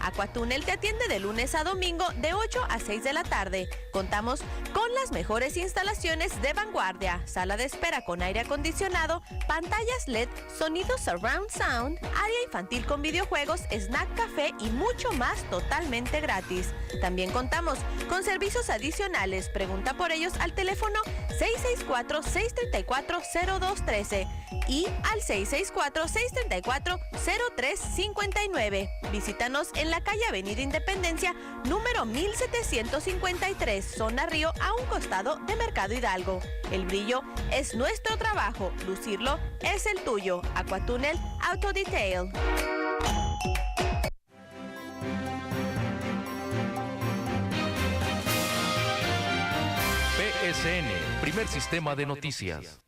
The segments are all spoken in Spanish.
Aquatúnel te atiende de lunes a domingo de 8 a 6 de la tarde. Contamos con las mejores instalaciones de vanguardia, sala de espera con aire acondicionado, pantallas LED, sonido surround sound, área infantil con videojuegos, snack café y mucho más totalmente gratis. También contamos con servicios adicionales. Pregunta por ellos al teléfono 664-634-0213 y al 664-634-0359. Visítanos en la calle Avenida Independencia, número 1753, zona Río, a un costado de Mercado Hidalgo. El brillo es nuestro trabajo, lucirlo es el tuyo. Aquatúnel Auto Detail. PSN, primer sistema de noticias.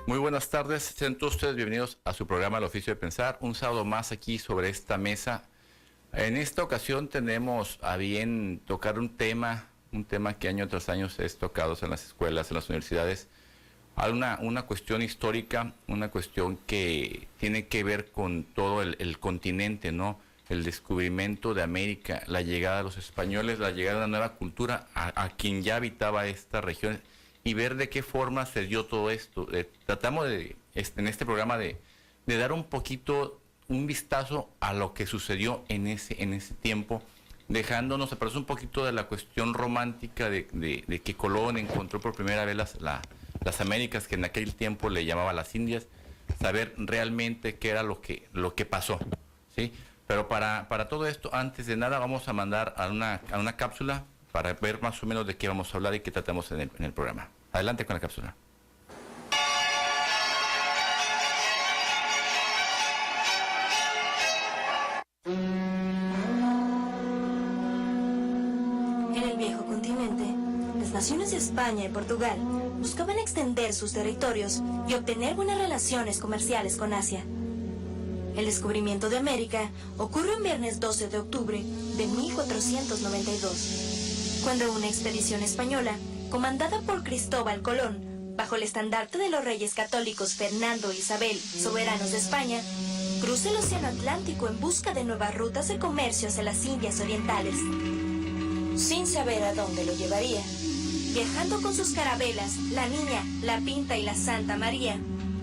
Muy buenas tardes, sean todos ustedes bienvenidos a su programa El Oficio de Pensar, un sábado más aquí sobre esta mesa. En esta ocasión tenemos a bien tocar un tema que año tras año es tocado en las escuelas, en las universidades, una cuestión histórica, una cuestión que tiene que ver con todo el continente, ¿no? El descubrimiento de América, la llegada de los españoles, la llegada de una nueva cultura a quien ya habitaba esta región, y ver de qué forma se dio todo esto. Tratamos en este programa de dar un vistazo a lo que sucedió en ese tiempo, dejándonos apartar un poquito de la cuestión romántica de que Colón encontró por primera vez las Américas, que en aquel tiempo le llamaba las Indias, saber realmente qué era lo que pasó, ¿sí? Pero para todo esto, antes de nada, vamos a mandar a una cápsula para ver más o menos de qué vamos a hablar y qué tratamos en el programa. Adelante con la cápsula. En el viejo continente, las naciones de España y Portugal buscaban extender sus territorios y obtener buenas relaciones comerciales con Asia. El descubrimiento de América ocurrió en viernes 12 de octubre de 1492, cuando una expedición española, comandada por Cristóbal Colón, bajo el estandarte de los reyes católicos Fernando e Isabel, soberanos de España, cruza el océano Atlántico en busca de nuevas rutas de comercio hacia las Indias Orientales. Sin saber a dónde lo llevaría, viajando con sus carabelas, la Niña, la Pinta y la Santa María,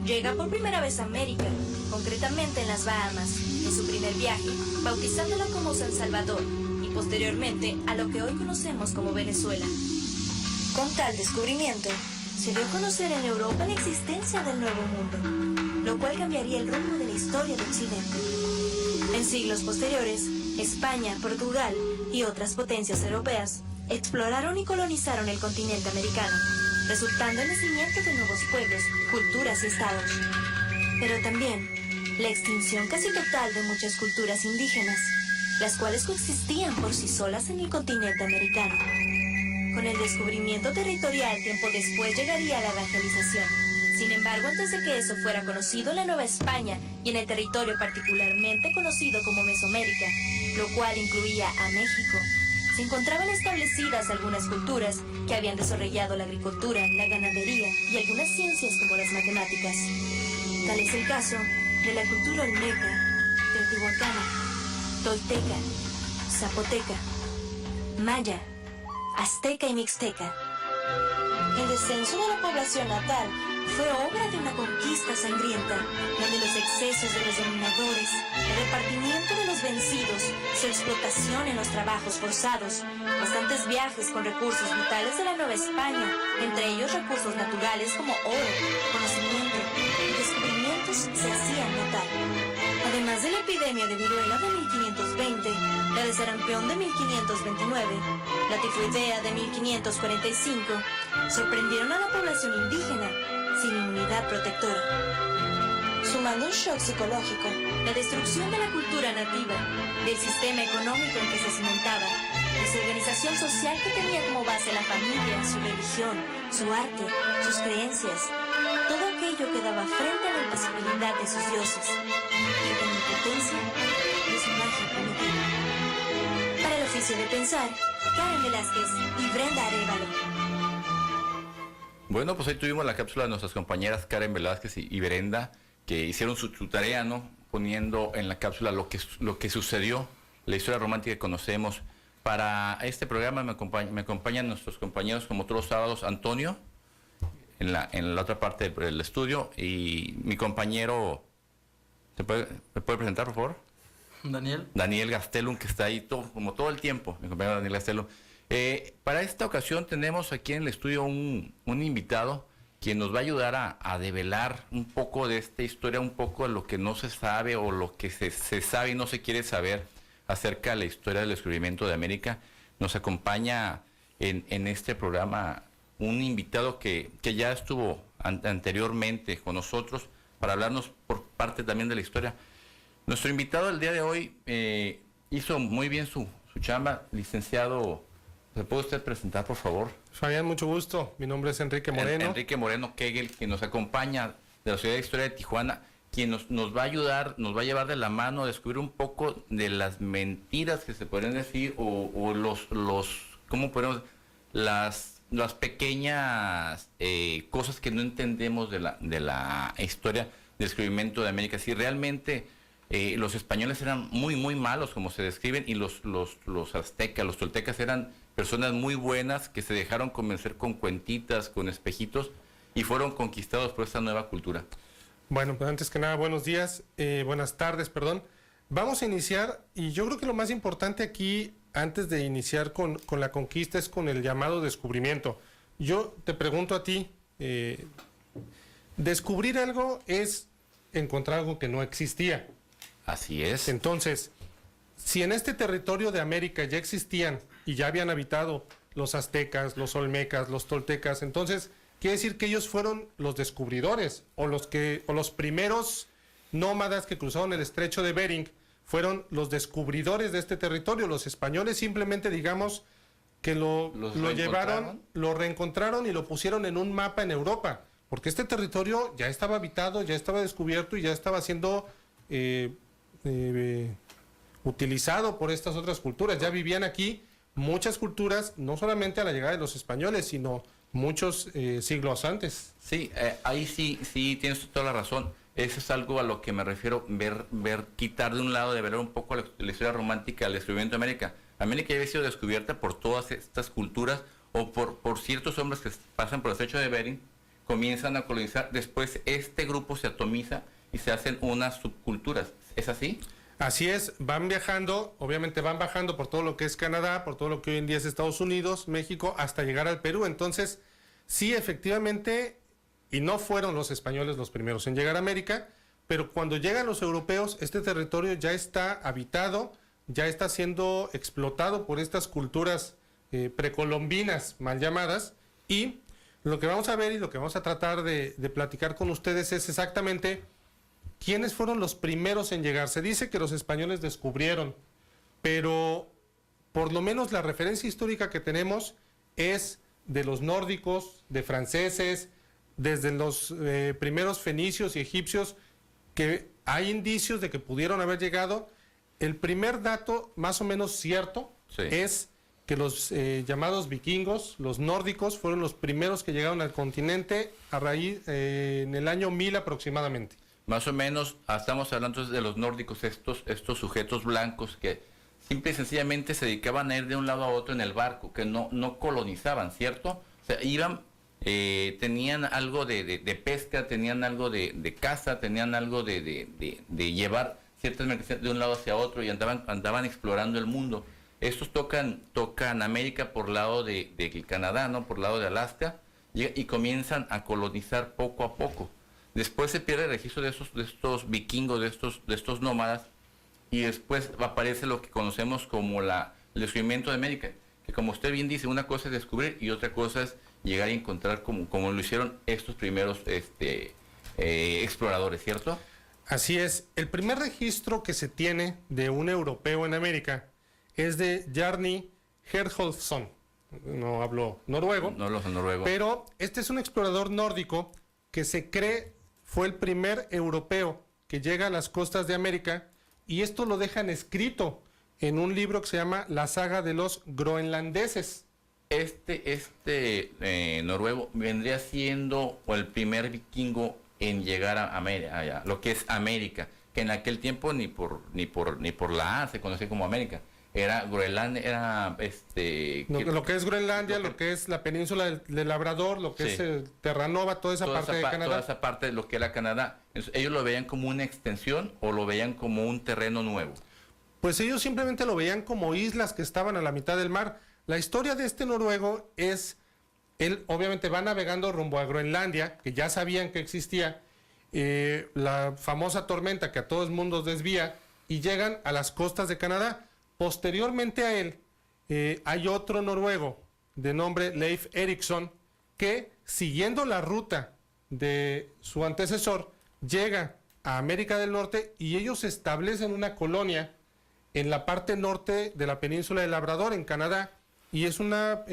llega por primera vez a América, concretamente en las Bahamas, en su primer viaje, bautizándola como San Salvador, y posteriormente a lo que hoy conocemos como Venezuela. Con tal descubrimiento, se dio a conocer en Europa la existencia del Nuevo Mundo, lo cual cambiaría el rumbo de la historia de Occidente. En siglos posteriores, España, Portugal y otras potencias europeas exploraron y colonizaron el continente americano, resultando en el nacimiento de nuevos pueblos, culturas y estados. Pero también la extinción casi total de muchas culturas indígenas, las cuales coexistían por sí solas en el continente americano. Con el descubrimiento territorial, tiempo después llegaría la evangelización. Sin embargo, antes de que eso fuera conocido en la Nueva España y en el territorio particularmente conocido como Mesoamérica, lo cual incluía a México, se encontraban establecidas algunas culturas que habían desarrollado la agricultura, la ganadería y algunas ciencias como las matemáticas. Tal es el caso de la cultura olmeca, teotihuacana, tolteca, zapoteca, maya, azteca y mixteca. El descenso de la población natal fue obra de una conquista sangrienta, donde los excesos de los dominadores, el repartimiento de los vencidos, su explotación en los trabajos forzados, bastantes viajes con recursos vitales de la Nueva España, entre ellos recursos naturales como oro, conocimiento y descubrimientos, se hacían notar. Además de la epidemia de viruela de 1520, la de sarampión de 1529, la tifoidea de 1545, sorprendieron a la población indígena sin inmunidad protectora. Sumando un shock psicológico, la destrucción de la cultura nativa, del sistema económico en que se cimentaba, de su organización social que tenía como base la familia, su religión, su arte, sus creencias, todo aquello que daba frente a la impasibilidad de sus dioses y de la impotencia de su magia primitiva. Para el oficio de pensar, Karen Velázquez y Brenda Arévalo. Bueno, pues ahí tuvimos la cápsula de nuestras compañeras Karen Velázquez y Brenda, que hicieron su tarea, ¿no? Poniendo en la cápsula lo que sucedió, la historia romántica que conocemos. Para este programa me acompañan nuestros compañeros, como todos los sábados, Antonio, en la otra parte del estudio, y mi compañero, ¿me puede presentar, por favor? Daniel Gastelum, que está ahí como todo el tiempo, mi compañero Daniel Gastelum. Para esta ocasión tenemos aquí en el estudio un invitado quien nos va a ayudar a develar un poco de esta historia, un poco de lo que no se sabe o lo que se sabe y no se quiere saber acerca de la historia del descubrimiento de América. Nos acompaña en este programa un invitado que ya estuvo anteriormente con nosotros para hablarnos por parte también de la historia. Nuestro invitado del día de hoy hizo muy bien su chamba, licenciado. ¿Se puede usted presentar, por favor? Fabián, mucho gusto. Mi nombre es Enrique Moreno. Enrique Moreno Kegel, quien nos acompaña de la Sociedad de Historia de Tijuana, quien nos va a ayudar, nos va a llevar de la mano a descubrir un poco de las mentiras que se podrían decir o los ¿cómo podemos? Las pequeñas cosas que no entendemos de la historia del descubrimiento de América. Si realmente los españoles eran muy, muy malos, como se describen, y los aztecas, los toltecas eran personas muy buenas que se dejaron convencer con cuentitas, con espejitos, y fueron conquistados por esta nueva cultura. Bueno, pues antes que nada, buenos días, buenas tardes, perdón. Vamos a iniciar, y yo creo que lo más importante aquí, antes de iniciar con la conquista, es con el llamado descubrimiento. Yo te pregunto a ti, descubrir algo es encontrar algo que no existía. Así es. Entonces, si en este territorio de América ya existían y ya habían habitado los aztecas, los olmecas, los toltecas, entonces quiere decir que ellos fueron los descubridores o los primeros nómadas que cruzaron el estrecho de Bering, fueron los descubridores de este territorio. Los españoles simplemente, digamos, que lo llevaron, lo reencontraron y lo pusieron en un mapa en Europa, porque este territorio ya estaba habitado, ya estaba descubierto y ya estaba siendo utilizado por estas otras culturas. Ya vivían aquí muchas culturas, no solamente a la llegada de los españoles, sino muchos siglos antes. Sí, ahí sí tienes toda la razón. Eso es algo a lo que me refiero, quitar de un lado, de ver un poco la historia romántica del descubrimiento de América. América ya había sido descubierta por todas estas culturas o por ciertos hombres que pasan por el estrecho de Bering, comienzan a colonizar, después este grupo se atomiza y se hacen unas subculturas. ¿Es así? Así es, van viajando, obviamente van bajando por todo lo que es Canadá, por todo lo que hoy en día es Estados Unidos, México, hasta llegar al Perú. Entonces, sí, efectivamente, y no fueron los españoles los primeros en llegar a América, pero cuando llegan los europeos, este territorio ya está habitado, ya está siendo explotado por estas culturas precolombinas, mal llamadas, y lo que vamos a ver y lo que vamos a tratar de platicar con ustedes es exactamente quiénes fueron los primeros en llegar. Se dice que los españoles descubrieron, pero por lo menos la referencia histórica que tenemos es de los nórdicos, de franceses, desde los primeros fenicios y egipcios, que hay indicios de que pudieron haber llegado. El primer dato más o menos cierto es que los llamados vikingos, los nórdicos, fueron los primeros que llegaron al continente a raíz en el año 1000 aproximadamente. Más o menos, estamos hablando de los nórdicos, estos sujetos blancos que simple y sencillamente se dedicaban a ir de un lado a otro en el barco, que no colonizaban, ¿cierto? O sea, iban, tenían algo de pesca, tenían algo de caza, tenían algo de llevar ciertas mercancías de un lado hacia otro y andaban explorando el mundo. Estos tocan América por lado de Canadá, ¿no? Por lado de Alaska, y comienzan a colonizar poco a poco. Después se pierde el registro de estos vikingos, de estos nómadas, y después aparece lo que conocemos como el descubrimiento de América, que como usted bien dice, una cosa es descubrir y otra cosa es llegar a encontrar como lo hicieron estos primeros exploradores, ¿cierto? Así es. El primer registro que se tiene de un europeo en América es de Jarni Herjolfsson. No hablo noruego. No hablo noruego. Pero este es un explorador nórdico que se cree fue el primer europeo que llega a las costas de América, y esto lo dejan escrito en un libro que se llama La saga de los groenlandeses. noruego vendría siendo el primer vikingo en llegar a América, lo que es América, que en aquel tiempo ni por la A se conocía como América. Era Groenlandia, era lo que es Groenlandia, lo que es la península del Labrador, lo que Sí. es Terranova, toda esa parte de Toda Canadá. esa parte de lo que era Canadá. Entonces, ¿ellos lo veían como una extensión o lo veían como un terreno nuevo? Pues ellos simplemente lo veían como islas que estaban a la mitad del mar. La historia de este noruego es, él obviamente va navegando rumbo a Groenlandia, que ya sabían que existía, la famosa tormenta que a todo el mundo desvía, y llegan a las costas de Canadá. Posteriormente a él, hay otro noruego de nombre Leif Erikson, que siguiendo la ruta de su antecesor, llega a América del Norte y ellos establecen una colonia en la parte norte de la península de Labrador, en Canadá, y es una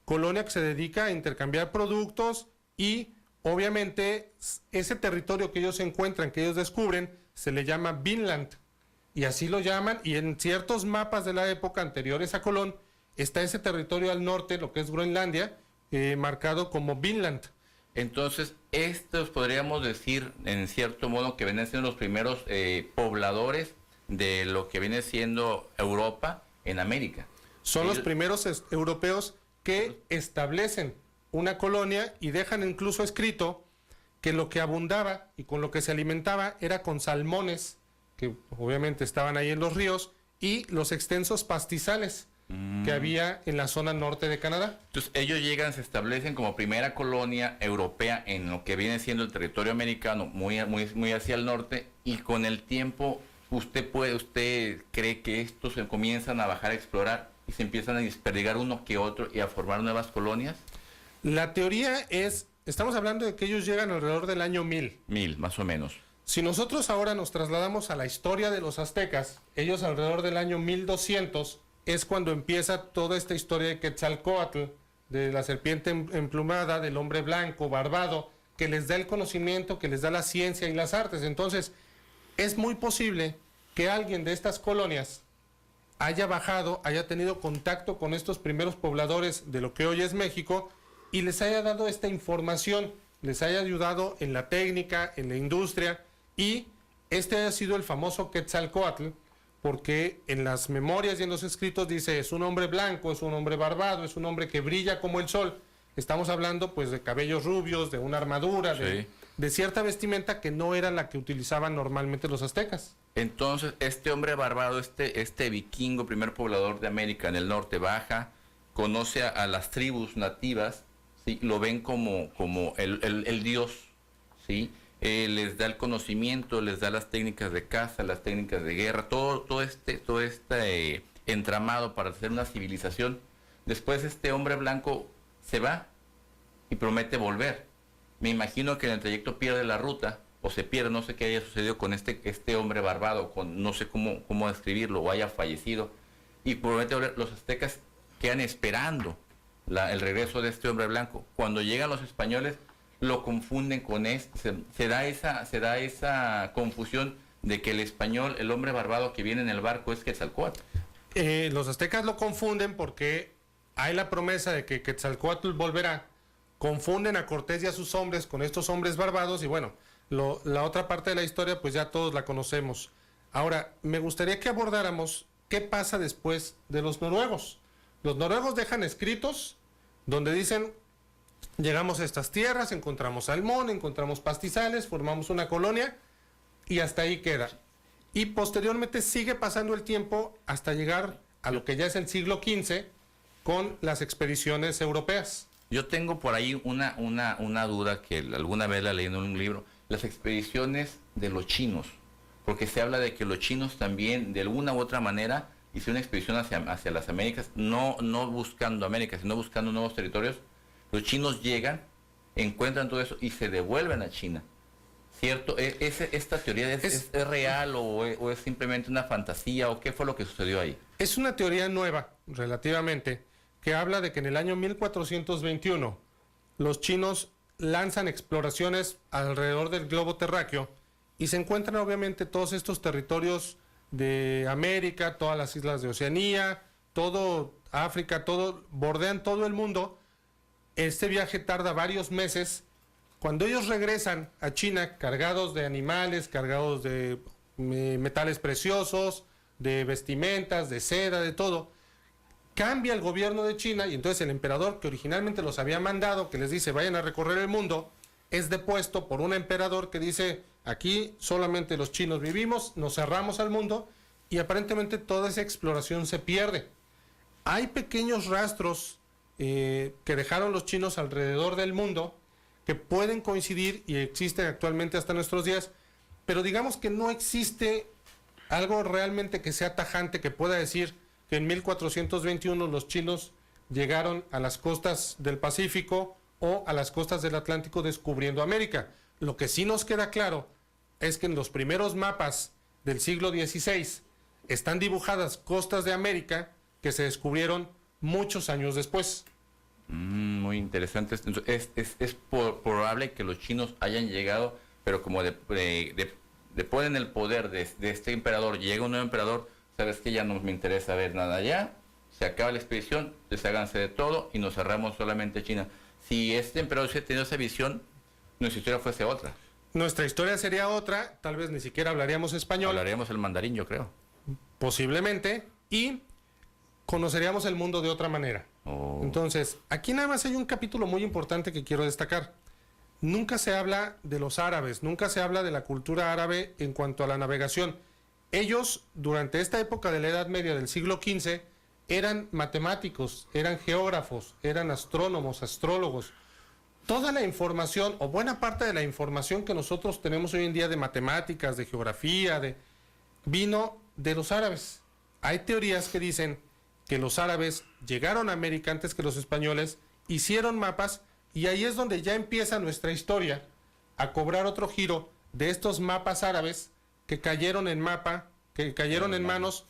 colonia que se dedica a intercambiar productos y obviamente ese territorio que ellos encuentran, que ellos descubren, se le llama Vinland, y así lo llaman, y en ciertos mapas de la época anteriores a Colón está ese territorio al norte, lo que es Groenlandia, marcado como Vinland. Entonces, estos podríamos decir, en cierto modo, que vienen siendo los primeros pobladores de lo que viene siendo Europa en América. Son los Ellos- primeros europeos que establecen una colonia y dejan incluso escrito que lo que abundaba y con lo que se alimentaba era con salmones, que obviamente estaban ahí en los ríos, y los extensos pastizales que había en la zona norte de Canadá. Entonces, ellos llegan, se establecen como primera colonia europea en lo que viene siendo el territorio americano, muy hacia el norte, y con el tiempo, usted cree que estos se comienzan a bajar a explorar y se empiezan a desperdigar uno que otro y a formar nuevas colonias. La teoría es, estamos hablando de que ellos llegan alrededor del año 1000. 1000, más o menos. Si nosotros ahora nos trasladamos a la historia de los aztecas, ellos alrededor del año 1200 es cuando empieza toda esta historia de Quetzalcóatl, de la serpiente emplumada, del hombre blanco, barbado, que les da el conocimiento, que les da la ciencia y las artes. Entonces, es muy posible que alguien de estas colonias haya bajado, haya tenido contacto con estos primeros pobladores de lo que hoy es México y les haya dado esta información, les haya ayudado en la técnica, en la industria, y este haya sido el famoso Quetzalcóatl, porque en las memorias y en los escritos dice, es un hombre blanco, es un hombre barbado, es un hombre que brilla como el sol. Estamos hablando pues de cabellos rubios, de una armadura, Sí. de cierta vestimenta que no era la que utilizaban normalmente los aztecas. Entonces, este hombre barbado, este vikingo, primer poblador de América en el norte, baja, conoce a las tribus nativas, ¿sí? Lo ven como el dios, ¿sí? Les da el conocimiento, les da las técnicas de caza, las técnicas de guerra, todo este entramado para hacer una civilización. Después este hombre blanco se va y promete volver. Me imagino que en el trayecto pierde la ruta, o se pierde, no sé qué haya sucedido con este hombre barbado, no sé cómo describirlo, o haya fallecido, y promete volver. Los aztecas quedan esperando el regreso de este hombre blanco. Cuando llegan los españoles, lo confunden con se da esa confusión de que el español, el hombre barbado que viene en el barco es Quetzalcóatl. Los aztecas lo confunden porque hay la promesa de que Quetzalcóatl volverá, confunden a Cortés y a sus hombres con estos hombres barbados y bueno, la otra parte de la historia pues ya todos la conocemos. Ahora, me gustaría que abordáramos qué pasa después de los noruegos. Los noruegos dejan escritos donde dicen, llegamos a estas tierras, encontramos salmón, encontramos pastizales, formamos una colonia y hasta ahí queda. Y posteriormente sigue pasando el tiempo hasta llegar a lo que ya es el siglo XV con las expediciones europeas. Yo tengo por ahí una duda que alguna vez la leí en un libro, las expediciones de los chinos, porque se habla de que los chinos también de alguna u otra manera hicieron una expedición hacia las Américas, no buscando América, sino buscando nuevos territorios. Los chinos llegan, encuentran todo eso y se devuelven a China. ¿Cierto? ¿Esta teoría es real o es simplemente una fantasía o qué fue lo que sucedió ahí? Es una teoría nueva, relativamente, que habla de que en el año 1421 los chinos lanzan exploraciones alrededor del globo terráqueo y se encuentran obviamente todos estos territorios de América, todas las islas de Oceanía, todo África, todo, bordean todo el mundo. Este viaje tarda varios meses. Cuando ellos regresan a China cargados de animales, cargados de metales preciosos, de vestimentas, de seda, de todo, cambia el gobierno de China y entonces el emperador que originalmente los había mandado, que les dice vayan a recorrer el mundo, es depuesto por un emperador que dice aquí solamente los chinos vivimos, nos cerramos al mundo y aparentemente toda esa exploración se pierde. Hay pequeños rastros que dejaron los chinos alrededor del mundo que pueden coincidir y existen actualmente hasta nuestros días, pero digamos que no existe algo realmente que sea tajante que pueda decir que en 1421 los chinos llegaron a las costas del Pacífico o a las costas del Atlántico descubriendo América. Lo que sí nos queda claro es que en los primeros mapas del siglo XVI están dibujadas costas de América que se descubrieron muchos años después. Muy interesante. Es probable que los chinos hayan llegado, pero como después en el poder de este emperador, llega un nuevo emperador, sabes que ya no me interesa ver nada allá, se acaba la expedición, desháganse de todo y nos cerramos solamente a China. Si este emperador hubiese tenido esa visión, nuestra historia fuese otra. Nuestra historia sería otra, tal vez ni siquiera hablaríamos español. Hablaríamos el mandarín, yo creo. Posiblemente, y conoceríamos el mundo de otra manera. Entonces, aquí nada más hay un capítulo muy importante que quiero destacar. Nunca se habla de los árabes, nunca se habla de la cultura árabe en cuanto a la navegación. Ellos, durante esta época de la Edad Media del siglo XV, eran matemáticos, eran geógrafos, eran astrónomos, astrólogos. Toda la información, o buena parte de la información que nosotros tenemos hoy en día de matemáticas, de geografía, vino de los árabes. Hay teorías que dicen que los árabes llegaron a América antes que los españoles, hicieron mapas, y ahí es donde ya empieza nuestra historia a cobrar otro giro de estos mapas árabes que cayeron en manos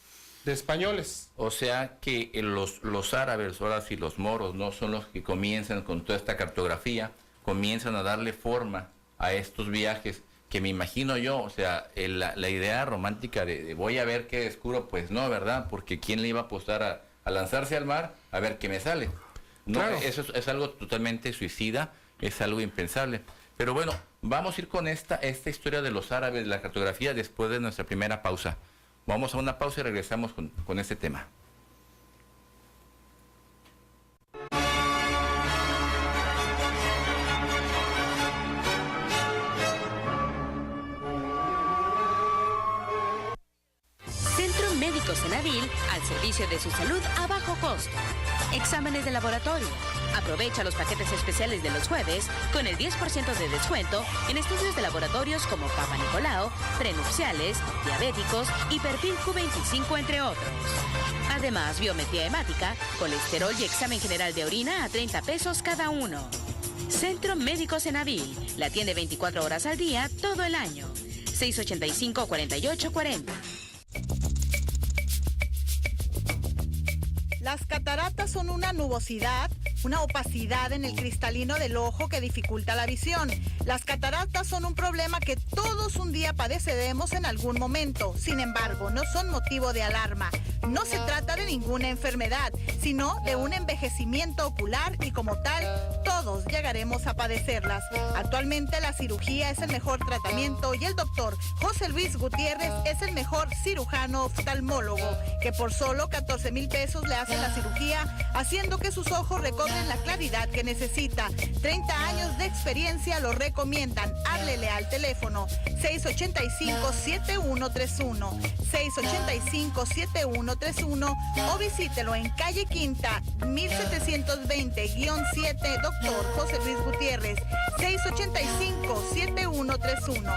de españoles. O sea que los árabes, ahora sí los moros, no son los que comienzan con toda esta cartografía, comienzan a darle forma a estos viajes, que me imagino yo, o sea, la idea romántica de voy a ver qué descubro, pues no, ¿verdad? Porque ¿quién le iba a apostar a lanzarse al mar a ver qué me sale? No, claro. Eso es algo totalmente suicida, es algo impensable. Pero bueno, vamos a ir con esta historia de los árabes, la cartografía, después de nuestra primera pausa. Vamos a una pausa y regresamos con este tema. Centro Médico Senadil, al servicio de su salud a bajo costo. Exámenes de laboratorio. Aprovecha los paquetes especiales de los jueves con el 10% de descuento en estudios de laboratorios como Papa Nicolau, prenupciales, diabéticos y perfil Q25, entre otros. Además, biometría hemática, colesterol y examen general de orina a 30 pesos cada uno. Centro Médico Senadil, la atiende 24 horas al día, todo el año. 685-4840. Las cataratas son una nubosidad, una opacidad en el cristalino del ojo que dificulta la visión. Las cataratas son un problema que todos un día padeceremos en algún momento. Sin embargo, no son motivo de alarma. No se trata de ninguna enfermedad, sino de un envejecimiento ocular y como tal, todos llegaremos a padecerlas. Actualmente la cirugía es el mejor tratamiento y el doctor José Luis Gutiérrez es el mejor cirujano oftalmólogo, que por solo 14,000 pesos le hace la cirugía, haciendo que sus ojos recobren la claridad que necesita. 30 años de experiencia lo recomiendan. Háblele al teléfono 685-7131, 685-7131 o visítelo en calle Quinta, 1720-7, Doctor José Luis Gutiérrez, 685-7131.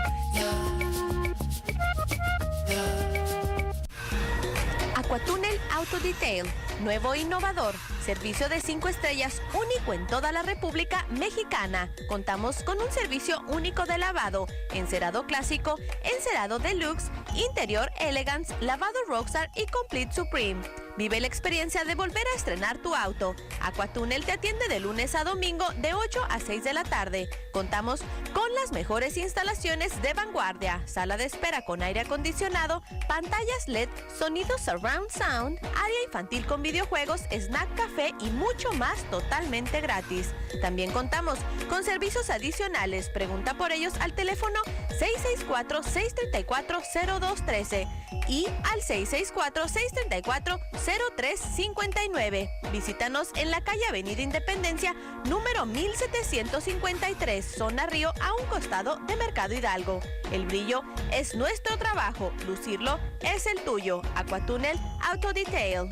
Aquatúnel Auto Detail, nuevo e innovador, servicio de 5 estrellas único en toda la República Mexicana. Contamos con un servicio único de lavado, encerado clásico, encerado deluxe, interior elegance, lavado rockstar y complete supreme. Vive la experiencia de volver a estrenar tu auto. Aquatúnel te atiende de lunes a domingo de 8 a 6 de la tarde. Contamos con las mejores instalaciones de vanguardia, sala de espera con aire acondicionado, pantallas LED, sonido surround sound, área infantil con videojuegos, snack, café y mucho más totalmente gratis. También contamos con servicios adicionales. Pregunta por ellos al teléfono 664-634-0213 y al 664-634-0359. Visítanos en la calle Avenida Independencia, número 1753, zona Río, a un costado de Mercado Hidalgo. El brillo es nuestro trabajo, lucirlo es el tuyo. Aquatúnel Auto Detail.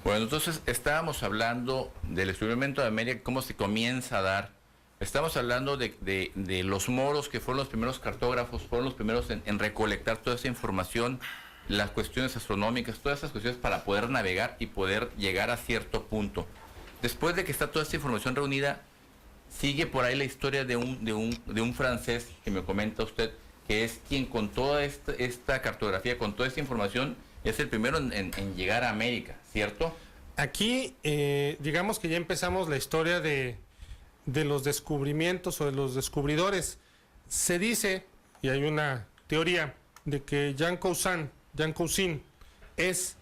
Bueno, entonces estábamos hablando del descubrimiento de América, cómo se comienza a dar. Estamos hablando de los moros, que fueron los primeros cartógrafos, fueron los primeros en recolectar toda esa información, las cuestiones astronómicas, todas esas cuestiones para poder navegar y poder llegar a cierto punto. Después de que está toda esta información reunida, sigue por ahí la historia de un francés que me comenta usted, que es quien con toda esta cartografía, con toda esta información, es el primero en llegar a América, ¿cierto? Aquí, digamos que ya empezamos la historia de los descubrimientos o de los descubridores. Se dice, y hay una teoría, de que Jean Cousin es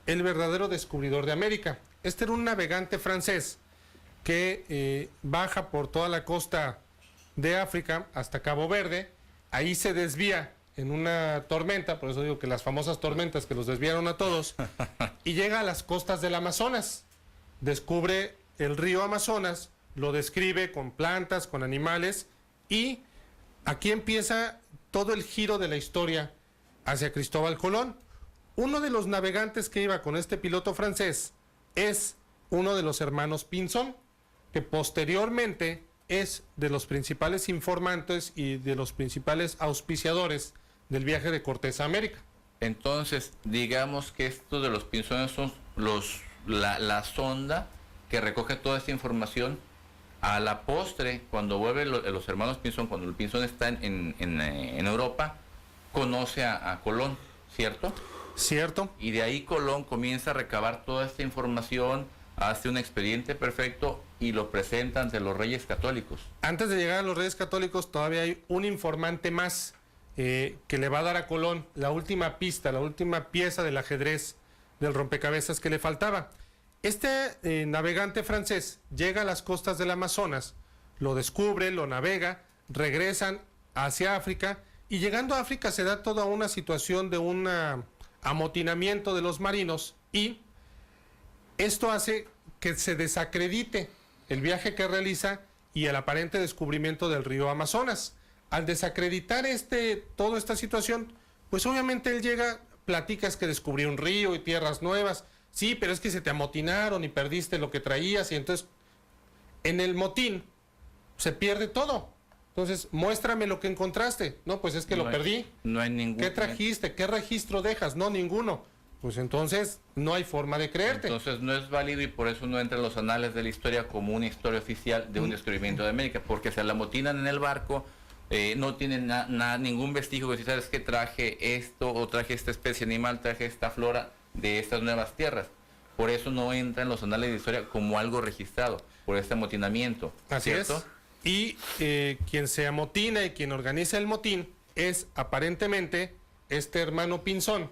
el verdadero descubridor de América. Este era un navegante francés que baja por toda la costa de África hasta Cabo Verde. Ahí se desvía en una tormenta, por eso digo que las famosas tormentas que los desviaron a todos, y llega a las costas del Amazonas. Descubre el río Amazonas, lo describe con plantas, con animales, y aquí empieza todo el giro de la historia hacia Cristóbal Colón. Uno de los navegantes que iba con este piloto francés es uno de los hermanos Pinzón, que posteriormente es de los principales informantes y de los principales auspiciadores del viaje de Cortés a América. Entonces, digamos que estos de los pinzones son la sonda que recoge toda esta información. A la postre, cuando vuelven los hermanos Pinzón, cuando el Pinzón está en Europa, conoce a Colón, ¿cierto? Cierto. Y de ahí Colón comienza a recabar toda esta información, hace un expediente perfecto y lo presenta ante los Reyes Católicos. Antes de llegar a los Reyes Católicos, todavía hay un informante más que le va a dar a Colón la última pista, la última pieza del ajedrez del rompecabezas que le faltaba. Este navegante francés llega a las costas del Amazonas, lo descubre, lo navega, regresan hacia África, y llegando a África se da toda una situación de un amotinamiento de los marinos, y esto hace que se desacredite el viaje que realiza y el aparente descubrimiento del río Amazonas. Al desacreditar toda esta situación, pues obviamente él llega, platicas que descubrió un río y tierras nuevas. Sí, pero es que se te amotinaron y perdiste lo que traías, y entonces en el motín se pierde todo. Entonces, muéstrame lo que encontraste. No, pues es que lo perdí. No hay ningún... ¿Qué trajiste? ¿Qué registro dejas? No, ninguno. Pues entonces no hay forma de creerte. Entonces no es válido, y por eso no entra en los anales de la historia como una historia oficial de un descubrimiento de América, porque se la amotinan en el barco, no tienen ningún vestigio que si sabes que traje esto, o traje esta especie animal, traje esta flora de estas nuevas tierras. Por eso no entra en los anales de historia como algo registrado, por este amotinamiento. Así ¿cierto? es. Y quien se amotina y quien organiza el motín es aparentemente este hermano Pinzón,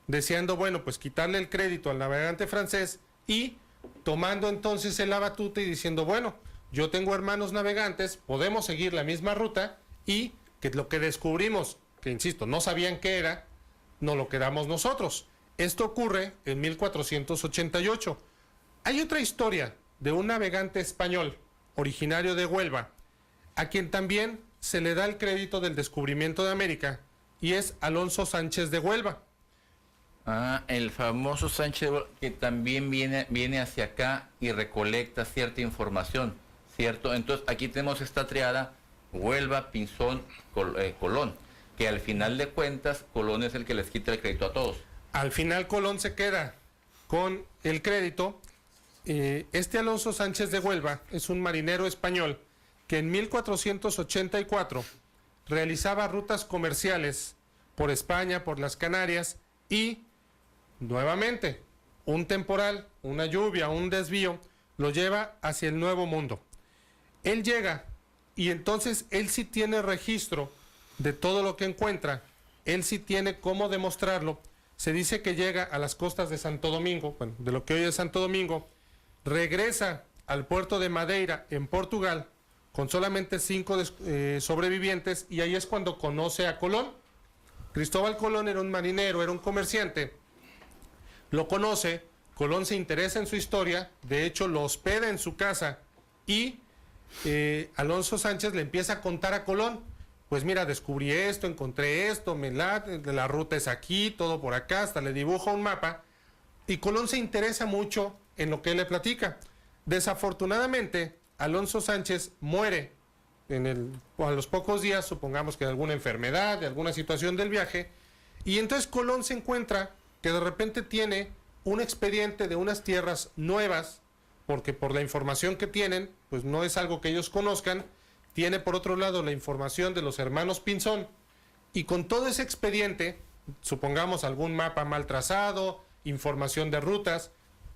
deseando, bueno, pues quitarle el crédito al navegante francés y tomando entonces la batuta y diciendo, bueno, yo tengo hermanos navegantes, podemos seguir la misma ruta, y que lo que descubrimos, que insisto, no sabían qué era, no lo quedamos nosotros. Esto ocurre en 1488. Hay otra historia de un navegante español, originario de Huelva, a quien también se le da el crédito del descubrimiento de América, y es Alonso Sánchez de Huelva. Ah, el famoso Sánchez, que también viene hacia acá y recolecta cierta información, ¿cierto? Entonces aquí tenemos esta triada, Huelva, Pinzón, Colón, que al final de cuentas Colón es el que les quita el crédito a todos. Al final Colón se queda con el crédito. Este Alonso Sánchez de Huelva es un marinero español que en 1484 realizaba rutas comerciales por España, por las Canarias, y nuevamente un temporal, una lluvia, un desvío lo lleva hacia el Nuevo Mundo. Él llega y entonces él sí tiene registro de todo lo que encuentra, él sí tiene cómo demostrarlo. Se dice que llega a las costas de Santo Domingo, bueno, de lo que hoy es Santo Domingo, regresa al puerto de Madeira en Portugal con solamente 5 sobrevivientes, y ahí es cuando conoce a Colón. Cristóbal Colón era un marinero, era un comerciante, lo conoce, Colón se interesa en su historia, de hecho lo hospeda en su casa, y Alonso Sánchez le empieza a contar a Colón, pues mira, descubrí esto, encontré esto, la ruta es aquí, todo por acá, hasta le dibuja un mapa, y Colón se interesa mucho en lo que él le platica. Desafortunadamente, Alonso Sánchez muere a los pocos días, supongamos que de alguna enfermedad, de alguna situación del viaje, y entonces Colón se encuentra que de repente tiene un expediente de unas tierras nuevas, porque por la información que tienen, pues no es algo que ellos conozcan. Tiene por otro lado la información de los hermanos Pinzón, y con todo ese expediente, supongamos algún mapa mal trazado, información de rutas,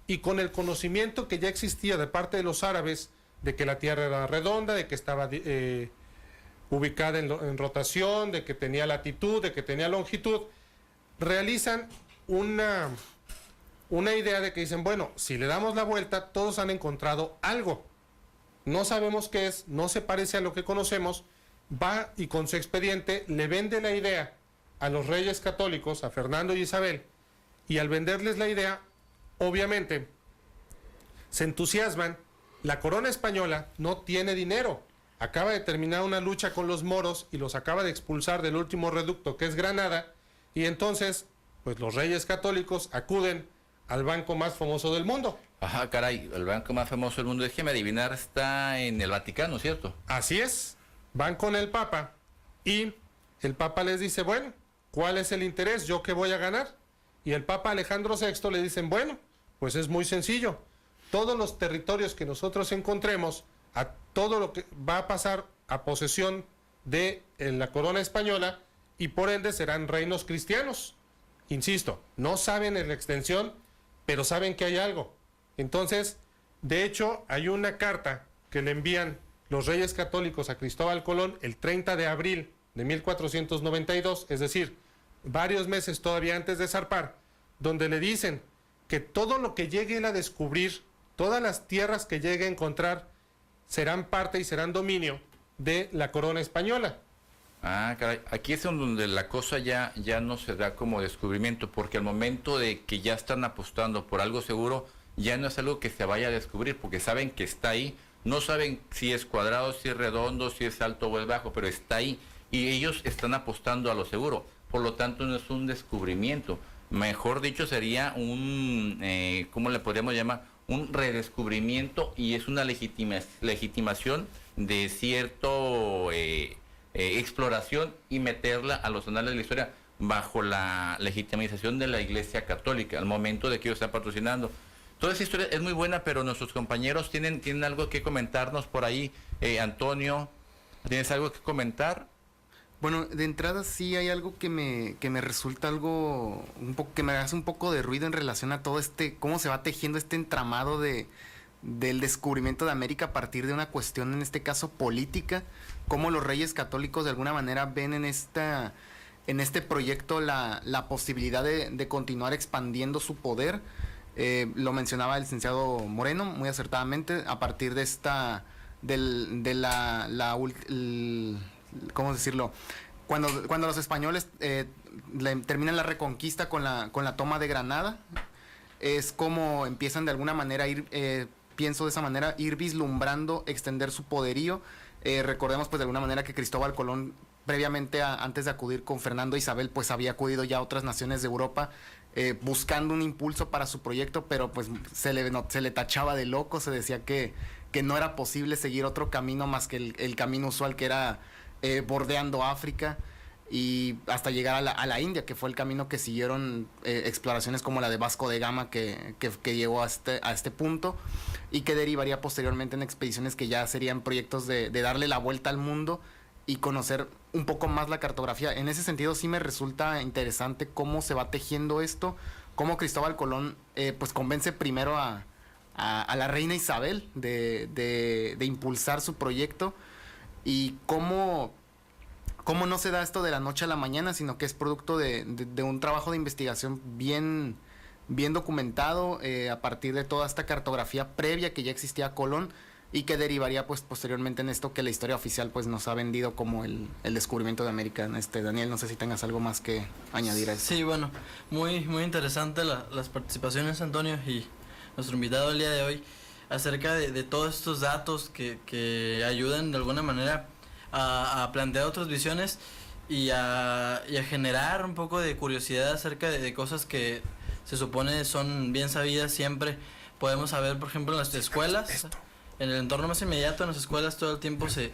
y con el conocimiento que ya existía de parte de los árabes de que la tierra era redonda, de que estaba ubicada en rotación, de que tenía latitud, de que tenía longitud, realizan una idea de que dicen, bueno, si le damos la vuelta, todos han encontrado algo. No sabemos qué es, no se parece a lo que conocemos, va y con su expediente le vende la idea a los reyes católicos, a Fernando y Isabel, y al venderles la idea, obviamente, se entusiasman. La corona española no tiene dinero, acaba de terminar una lucha con los moros y los acaba de expulsar del último reducto, que es Granada, y entonces, pues los reyes católicos acuden al banco más famoso del mundo. Ajá, caray, el banco más famoso del mundo, déjeme adivinar, está en el Vaticano, ¿cierto? Así es, van con el Papa y el Papa les dice, bueno, ¿cuál es el interés? ¿Yo qué voy a ganar? Y el Papa Alejandro VI le dicen, bueno, pues es muy sencillo, todos los territorios que nosotros encontremos, a todo lo que va a pasar a posesión de la corona española, y por ende serán reinos cristianos. Insisto, no saben en la extensión, pero saben que hay algo. Entonces, de hecho, hay una carta que le envían los reyes católicos a Cristóbal Colón el 30 de abril de 1492, es decir, varios meses todavía antes de zarpar, donde le dicen que todo lo que llegue él a descubrir, todas las tierras que llegue a encontrar, serán parte y serán dominio de la corona española. Ah, caray, aquí es donde la cosa ya no se da como descubrimiento, porque al momento de que ya están apostando por algo seguro, ya no es algo que se vaya a descubrir, porque saben que está ahí, no saben si es cuadrado, si es redondo, si es alto o es bajo, pero está ahí, y ellos están apostando a lo seguro, por lo tanto no es un descubrimiento, mejor dicho sería ¿cómo le podríamos llamar? Un redescubrimiento, y es una legitimación de cierto exploración, y meterla a los anales de la historia bajo la legitimización de la Iglesia Católica, al momento de que ellos están patrocinando. Toda esa historia es muy buena, pero nuestros compañeros tienen algo que comentarnos por ahí. Antonio, ¿tienes algo que comentar? Bueno, de entrada sí hay algo que me resulta algo que me hace un poco de ruido en relación a todo cómo se va tejiendo este entramado del descubrimiento de América a partir de una cuestión, en este caso política, cómo los reyes católicos de alguna manera ven en este proyecto la posibilidad de continuar expandiendo su poder. Lo mencionaba el licenciado Moreno muy acertadamente, a partir de ¿cómo decirlo? Cuando los españoles terminan la reconquista con la toma de Granada, es como empiezan de alguna manera a ir, pienso de esa manera, ir vislumbrando, extender su poderío. Recordemos pues de alguna manera que Cristóbal Colón, previamente antes de acudir con Fernando e Isabel, pues había acudido ya a otras naciones de Europa, buscando un impulso para su proyecto, pero pues se le tachaba de loco, se decía que no era posible seguir otro camino más que el camino usual, que era bordeando África y hasta llegar a la India, que fue el camino que siguieron exploraciones como la de Vasco de Gama, que llegó a este punto, y que derivaría posteriormente en expediciones que ya serían proyectos de darle la vuelta al mundo y conocer un poco más la cartografía. En ese sentido sí me resulta interesante cómo se va tejiendo esto, cómo Cristóbal Colón pues convence primero a a la reina Isabel de impulsar su proyecto, y cómo no se da esto de la noche a la mañana, sino que es producto de un trabajo de investigación bien documentado, a partir de toda esta cartografía previa que ya existía a Colón, y que derivaría pues posteriormente en esto que la historia oficial pues nos ha vendido como el descubrimiento de América. Daniel, no sé si tengas algo más que añadir a eso. Sí, bueno, muy interesante las participaciones, Antonio, y nuestro invitado el día de hoy, acerca de todos estos datos que ayudan de alguna manera a plantear otras visiones y a generar un poco de curiosidad acerca de cosas que se supone son bien sabidas siempre. Podemos saber, por ejemplo, en las escuelas, en el entorno más inmediato, en las escuelas todo el tiempo se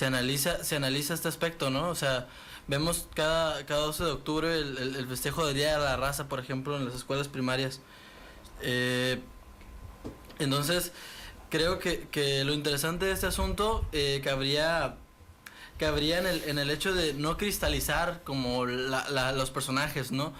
analiza este aspecto, ¿no? O sea, vemos cada 12 de octubre el festejo del Día de la Raza, por ejemplo, en las escuelas primarias. Entonces, creo que lo interesante de este asunto cabría en el hecho de no cristalizar como los personajes, ¿no?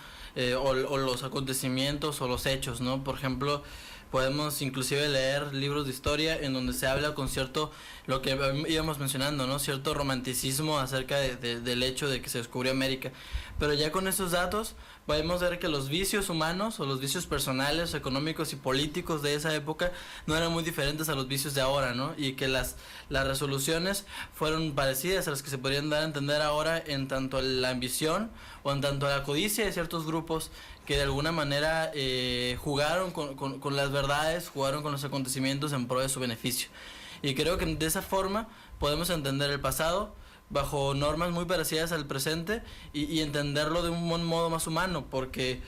O los acontecimientos o los hechos, ¿no? Por ejemplo, podemos inclusive leer libros de historia en donde se habla con cierto, lo que íbamos mencionando, ¿no? Cierto romanticismo acerca del hecho de que se descubrió América. Pero ya con esos datos podemos ver que los vicios humanos o los vicios personales, económicos y políticos de esa época no eran muy diferentes a los vicios de ahora, ¿no? Y que las resoluciones fueron parecidas a las que se podrían dar a entender ahora, en tanto la ambición o en tanto la codicia de ciertos grupos que de alguna manera jugaron con las verdades, jugaron con los acontecimientos en pro de su beneficio. Y creo que de esa forma podemos entender el pasado bajo normas muy parecidas al presente y entenderlo de un modo más humano, porque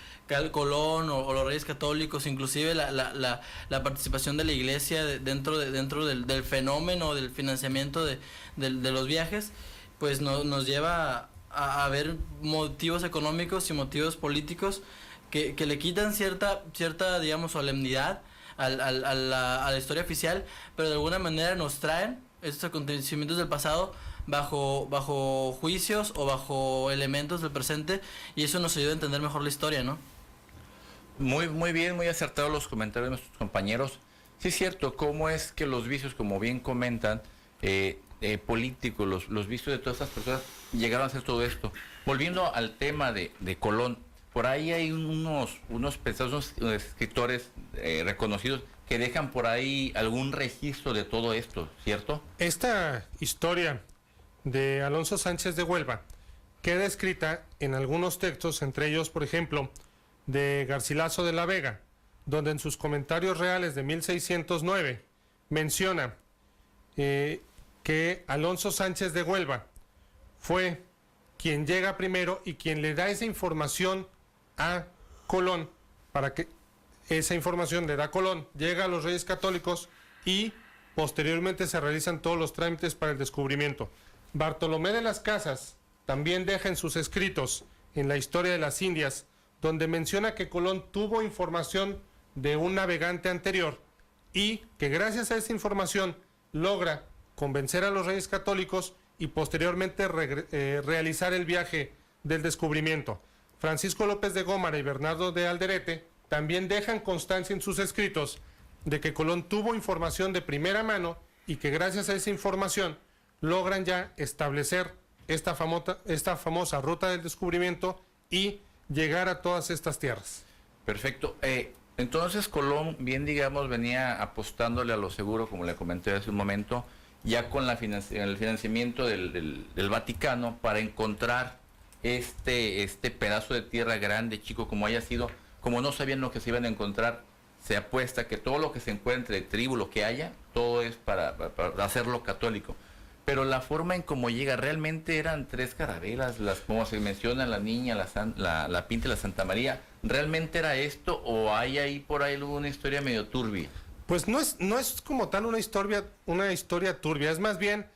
Colón o los Reyes Católicos, inclusive la participación de la Iglesia dentro del fenómeno del financiamiento de los viajes, pues nos lleva a ver motivos económicos y motivos políticos que le quitan cierta digamos, solemnidad a la historia oficial, pero de alguna manera nos traen estos acontecimientos del pasado bajo juicios o bajo elementos del presente, y eso nos ayuda a entender mejor la historia, ¿no? Muy bien, muy acertados los comentarios de nuestros compañeros. Sí es cierto, cómo es que los vicios, como bien comentan, políticos, los vicios de todas estas personas llegaron a hacer todo esto. Volviendo al tema de Colón, por ahí hay unos pensados, unos escritores reconocidos que dejan por ahí algún registro de todo esto, ¿cierto? Esta historia de Alonso Sánchez de Huelva queda escrita en algunos textos, entre ellos, por ejemplo, de Garcilaso de la Vega, donde en sus comentarios reales de 1609 menciona que Alonso Sánchez de Huelva fue quien llega primero y quien le da esa información a Colón, para que esa información le da a Colón, llega a los Reyes Católicos y posteriormente se realizan todos los trámites para el descubrimiento. Bartolomé de las Casas también deja en sus escritos en la historia de las Indias, donde menciona que Colón tuvo información de un navegante anterior y que gracias a esa información logra convencer a los Reyes Católicos y posteriormente realizar el viaje del descubrimiento. Francisco López de Gómara y Bernardo de Alderete también dejan constancia en sus escritos de que Colón tuvo información de primera mano y que gracias a esa información logran ya establecer esta famosa ruta del descubrimiento y llegar a todas estas tierras. Perfecto. Entonces Colón, bien digamos, venía apostándole a lo seguro, como le comenté hace un momento, ya con el financiamiento del Vaticano, para encontrar este pedazo de tierra grande, chico, como haya sido. Como no sabían lo que se iban a encontrar, se apuesta que todo lo que se encuentre de tribu, lo que haya, todo es para hacerlo católico. Pero la forma en cómo llega, realmente eran 3 carabelas, como se menciona, la Niña, la Pinta y la Santa María. ¿Realmente era esto o hay ahí por ahí alguna historia medio turbia? Pues no es como tal una historia turbia, es más bien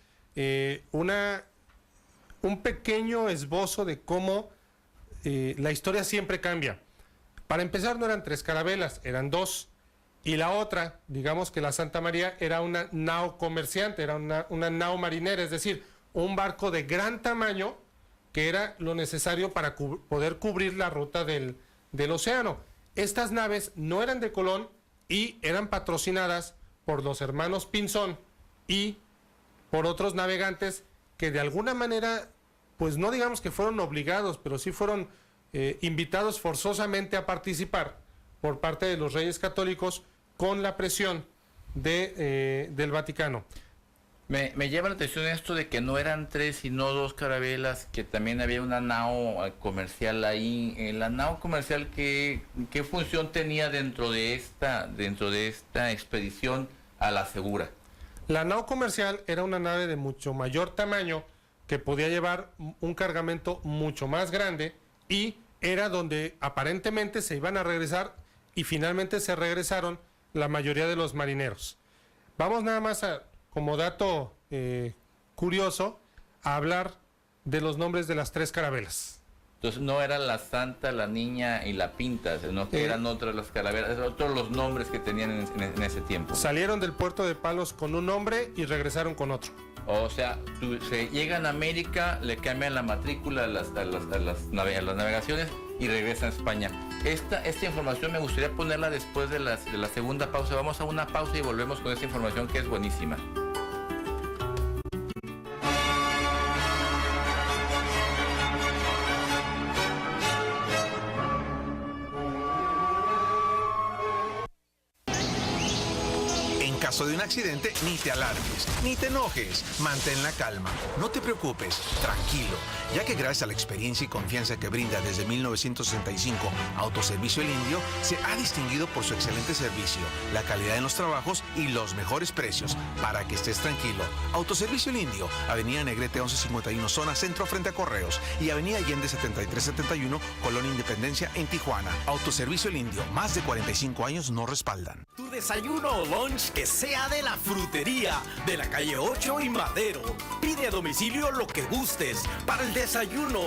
un pequeño esbozo de cómo la historia siempre cambia. Para empezar, no eran 3 carabelas, eran 2. Y la otra, digamos que la Santa María era una nao comerciante, era una nao marinera, es decir, un barco de gran tamaño que era lo necesario para poder cubrir la ruta del océano. Estas naves no eran de Colón y eran patrocinadas por los hermanos Pinzón y por otros navegantes que de alguna manera, pues no digamos que fueron obligados, pero sí fueron invitados forzosamente a participar por parte de los Reyes Católicos con la presión del Vaticano. Me llama la atención esto de que no eran 3 sino 2 carabelas, que también había una nao comercial ahí. La nao comercial, ¿qué función tenía dentro de esta expedición a la Segura? La nao comercial era una nave de mucho mayor tamaño que podía llevar un cargamento mucho más grande y era donde aparentemente se iban a regresar y finalmente se regresaron la mayoría de los marineros. Vamos nada más como dato curioso a hablar de los nombres de las 3 carabelas. Entonces no era la Santa, la Niña y la Pinta, sino que eran otras las carabelas, otros los nombres que tenían en ese tiempo. Salieron del puerto de Palos con un nombre y regresaron con otro. O sea, se llegan a América, le cambian la matrícula a las navegaciones y regresan a España. Esta información me gustaría ponerla después de la segunda pausa. Vamos a una pausa y volvemos con esta información que es buenísima. En caso de un accidente, ni te alarmes, ni te enojes, mantén la calma, no te preocupes, tranquilo, ya que gracias a la experiencia y confianza que brinda desde 1965 Autoservicio El Indio, se ha distinguido por su excelente servicio, la calidad en los trabajos y los mejores precios, para que estés tranquilo. Autoservicio El Indio, Avenida Negrete 1151, zona centro frente a Correos, y Avenida Allende 7371, Colonia Independencia en Tijuana. Autoservicio El Indio, más de 45 años nos respaldan. Tu desayuno o lunch que sea de la frutería de la calle 8 y Madero. Pide a domicilio lo que gustes para el desayuno: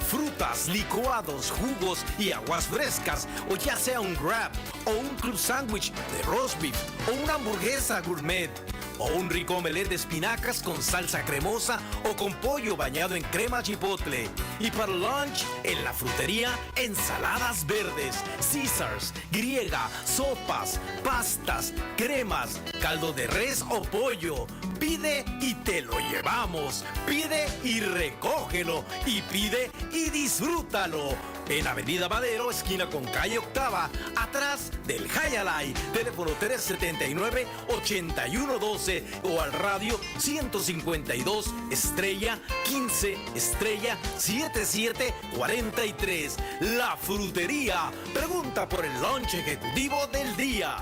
frutas, licuados, jugos y aguas frescas, o ya sea un wrap o un club sándwich de roast beef o una hamburguesa gourmet, o un rico omelette de espinacas con salsa cremosa o con pollo bañado en crema chipotle. Y para lunch, en la frutería, ensaladas verdes, Caesars, griega, sopas, pastas, cremas, caldo de res o pollo. Pide y te lo llevamos. Pide y recógelo. Y pide y disfrútalo. En Avenida Madero, esquina con calle Octava, atrás del Hayalay. Teléfono 379-8112 o al radio 152 estrella 15 estrella 7743. La Frutería. Pregunta por el lunch ejecutivo del día.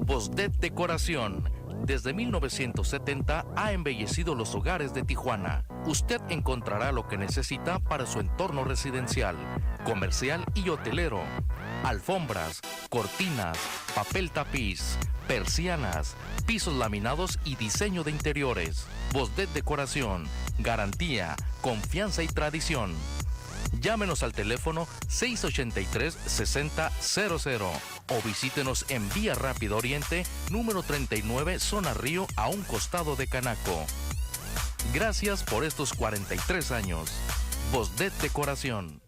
Bosdet Decoración. Desde 1970 ha embellecido los hogares de Tijuana. Usted encontrará lo que necesita para su entorno residencial, comercial y hotelero. Alfombras, cortinas, papel tapiz, persianas, pisos laminados y diseño de interiores. Bosdet Decoración. Garantía, confianza y tradición. Llámenos al teléfono 683-6000 o visítenos en Vía Rápida Oriente, número 39, Zona Río, a un costado de Canaco. Gracias por estos 43 años. Bosdet Decoración.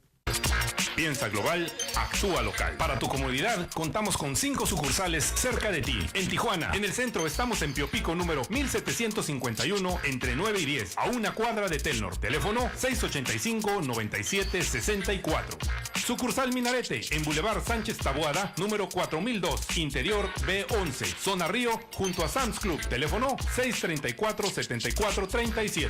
Piensa global, actúa local. Para tu comodidad, contamos con 5 sucursales cerca de ti. En Tijuana, en el centro, estamos en Pio Pico número 1751, entre 9 y 10, a una cuadra de Telnor. Teléfono 685-9764. Sucursal Minarete, en Boulevard Sánchez Taboada, número 4002, interior B11, zona Río, junto a Sam's Club. Teléfono 634-7437.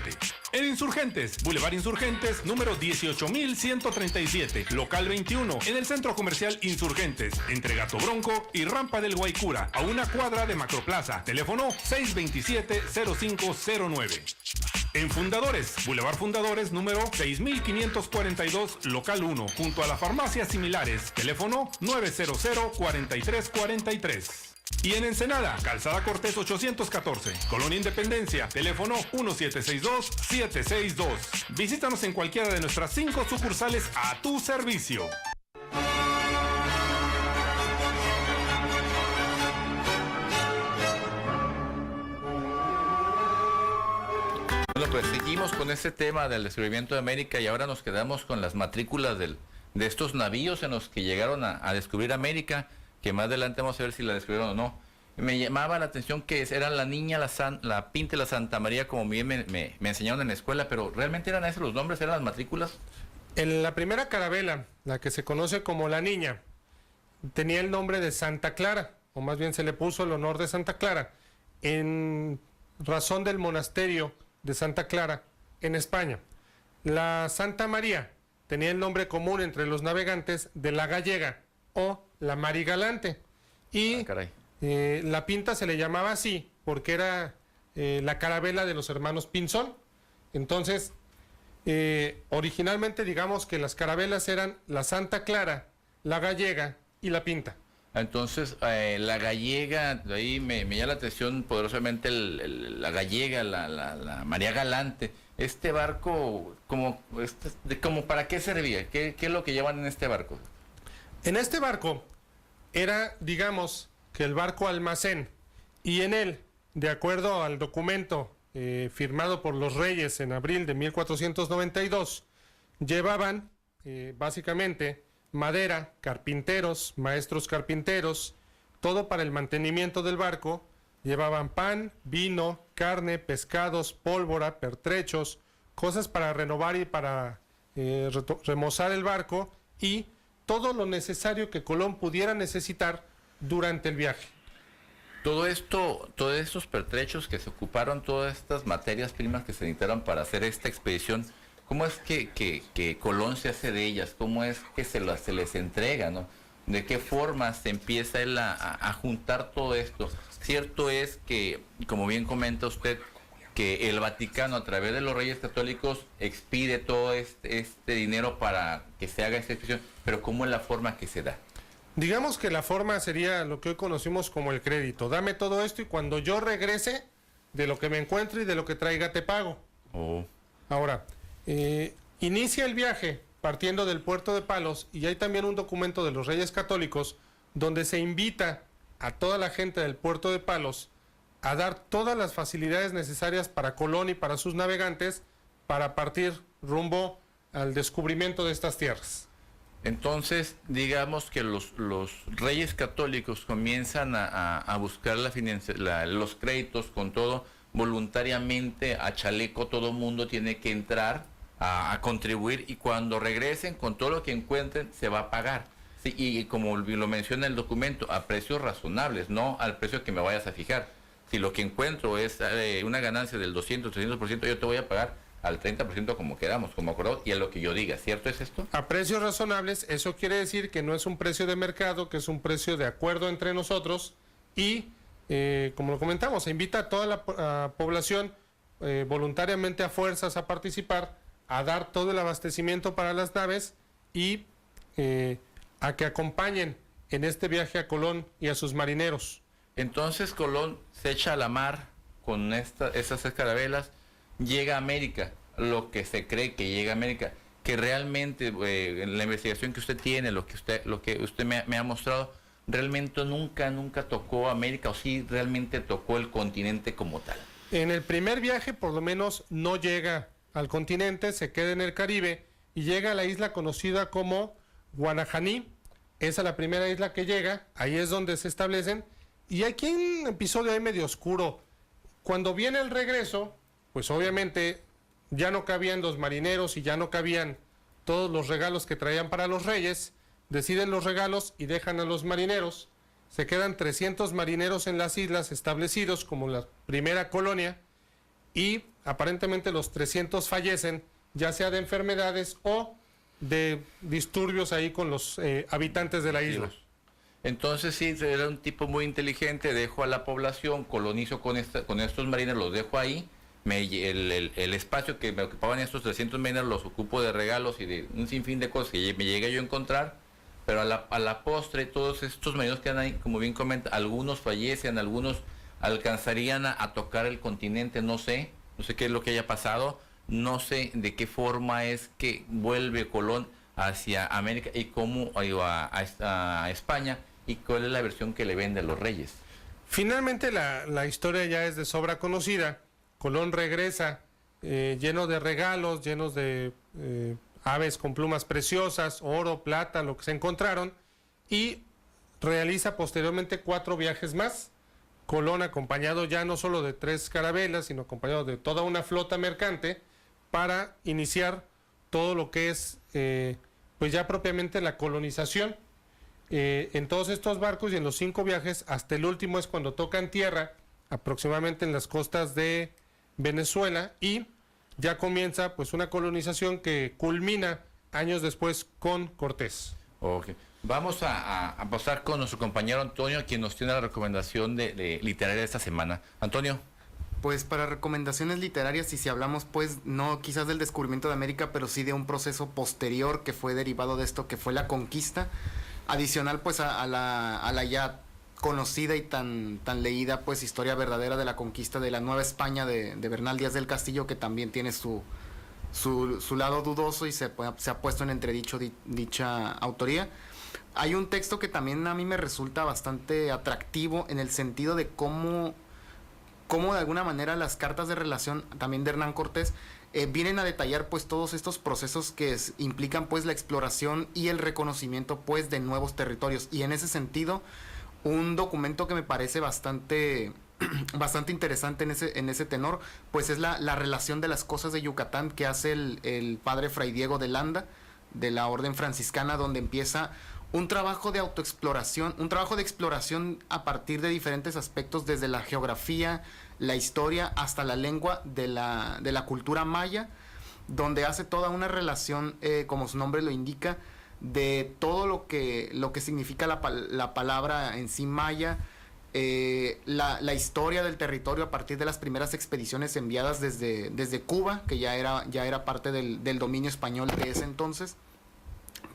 En Insurgentes, Boulevard Insurgentes, número 18137, local 21, en el Centro Comercial Insurgentes, entre Gato Bronco y Rampa del Guaycura, a una cuadra de Macroplaza. Teléfono 627-0509. En Fundadores, Boulevard Fundadores, número 6542, local 1, junto a la farmacia Similares. Teléfono 900-4343. Y en Ensenada, Calzada Cortés 814, Colonia Independencia, teléfono 1762-762. Visítanos en cualquiera de nuestras 5 sucursales a tu servicio. Bueno, pues seguimos con este tema del descubrimiento de América y ahora nos quedamos con las matrículas de estos navíos en los que llegaron a descubrir América, que más adelante vamos a ver si la descubrieron o no. Me llamaba la atención que era la niña, la Pinta y la Santa María, como bien me enseñaron en la escuela, pero ¿realmente eran esos los nombres, eran las matrículas? En la primera carabela, la que se conoce como la niña, tenía el nombre de Santa Clara, o más bien se le puso el honor de Santa Clara, en razón del monasterio de Santa Clara en España. La Santa María tenía el nombre común entre los navegantes de la Gallega o la Marigalante. Y la Pinta se le llamaba así porque era la carabela de los hermanos Pinzón. Entonces, originalmente digamos que las carabelas eran la Santa Clara, la Gallega y la Pinta. Entonces, la Gallega, de ahí me llama la atención poderosamente la Gallega, la María Galante. Este barco, como ¿para qué servía? ¿Qué es lo que llevan en este barco? En este barco era, digamos, que el barco almacén, y en él, de acuerdo al documento firmado por los reyes en abril de 1492, llevaban básicamente madera, carpinteros, maestros carpinteros, todo para el mantenimiento del barco. Llevaban pan, vino, carne, pescados, pólvora, pertrechos, cosas para renovar y para remozar el barco, y todo lo necesario que Colón pudiera necesitar durante el viaje. Todo esto, todos estos pertrechos que se ocuparon, todas estas materias primas que se necesitaron para hacer esta expedición, ¿cómo es que Colón se hace de ellas? ¿Cómo es que se les entrega, no? ¿De qué forma se empieza él a juntar todo esto? Cierto es que, como bien comenta usted, que el Vaticano a través de los Reyes Católicos expide todo este dinero para que se haga esta expedición, pero ¿cómo es la forma que se da? Digamos que la forma sería lo que hoy conocimos como el crédito. Dame todo esto y cuando yo regrese, de lo que me encuentre y de lo que traiga te pago. Ahora, inicia el viaje partiendo del puerto de Palos, y hay también un documento de los Reyes Católicos donde se invita a toda la gente del puerto de Palos a dar todas las facilidades necesarias para Colón y para sus navegantes para partir rumbo al descubrimiento de estas tierras. Entonces, digamos que los Reyes Católicos comienzan a buscar los créditos con todo, voluntariamente, a chaleco, todo el mundo tiene que entrar a contribuir, y cuando regresen con todo lo que encuentren se va a pagar. Sí, y como lo menciona el documento, a precios razonables, no al precio que me vayas a fijar. Si lo que encuentro es una ganancia del 200, 300%, yo te voy a pagar al 30% como queramos, como acordado, y a lo que yo diga. ¿Cierto es esto? A precios razonables, eso quiere decir que no es un precio de mercado, que es un precio de acuerdo entre nosotros, y como lo comentamos, se invita a toda la población voluntariamente a fuerzas a participar, a dar todo el abastecimiento para las naves y a que acompañen en este viaje a Colón y a sus marineros. Entonces Colón se echa a la mar con esas carabelas, llega a América, lo que se cree que llega a América, que realmente en la investigación que usted tiene, lo que usted me ha mostrado, realmente nunca tocó América, o sí realmente tocó el continente como tal. En el primer viaje por lo menos no llega al continente, se queda en el Caribe y llega a la isla conocida como Guanajaní. Esa es la primera isla que llega, ahí es donde se establecen. Y aquí hay un episodio ahí medio oscuro. Cuando viene el regreso, pues obviamente ya no cabían los marineros y ya no cabían todos los regalos que traían para los reyes. Deciden los regalos y dejan a los marineros. Se quedan 300 marineros en las islas establecidos como la primera colonia, y aparentemente los 300 fallecen, ya sea de enfermedades o de disturbios ahí con los habitantes de la isla. Entonces sí, era un tipo muy inteligente, dejo a la población, colonizo con estos marineros, los dejo ahí, el espacio que me ocupaban estos 300 marineros los ocupo de regalos y de un sinfín de cosas que me llegué yo a encontrar, pero a la postre todos estos marineros quedan ahí, como bien comenta, algunos fallecen, algunos alcanzarían a tocar el continente, no sé qué es lo que haya pasado, no sé de qué forma es que vuelve Colón hacia América y cómo a España, y cuál es la versión que le venden los reyes. Finalmente la historia ya es de sobra conocida. Colón regresa lleno de regalos, llenos de aves con plumas preciosas, oro, plata, lo que se encontraron, y realiza posteriormente 4 viajes más. Colón, acompañado ya no solo de 3 carabelas, sino acompañado de toda una flota mercante, para iniciar todo lo que es pues ya propiamente la colonización. En todos estos barcos y en los 5 viajes, hasta el último es cuando tocan tierra, aproximadamente en las costas de Venezuela, y ya comienza pues una colonización que culmina años después con Cortés. Okay. Vamos a pasar con nuestro compañero Antonio, quien nos tiene la recomendación de literaria de esta semana. Antonio. Pues para recomendaciones literarias, y si hablamos pues no quizás del descubrimiento de América, pero sí de un proceso posterior que fue derivado de esto, que fue la conquista, adicional pues a la ya conocida y tan leída pues historia verdadera de la conquista de la Nueva España de Bernal Díaz del Castillo, que también tiene su lado dudoso y se ha puesto en entredicho dicha autoría. Hay un texto que también a mí me resulta bastante atractivo en el sentido de cómo de alguna manera las cartas de relación también de Hernán Cortés vienen a detallar pues todos estos procesos que implican pues la exploración y el reconocimiento pues de nuevos territorios, y en ese sentido un documento que me parece bastante interesante en ese tenor pues es la relación de las cosas de Yucatán que hace el padre Fray Diego de Landa de la Orden Franciscana, donde empieza un trabajo de autoexploración, un trabajo de exploración a partir de diferentes aspectos, desde la geografía, la historia, hasta la lengua de la cultura maya, donde hace toda una relación, como su nombre lo indica, de todo lo que significa la palabra en sí maya, la historia del territorio a partir de las primeras expediciones enviadas desde Cuba, que ya era parte del dominio español de ese entonces,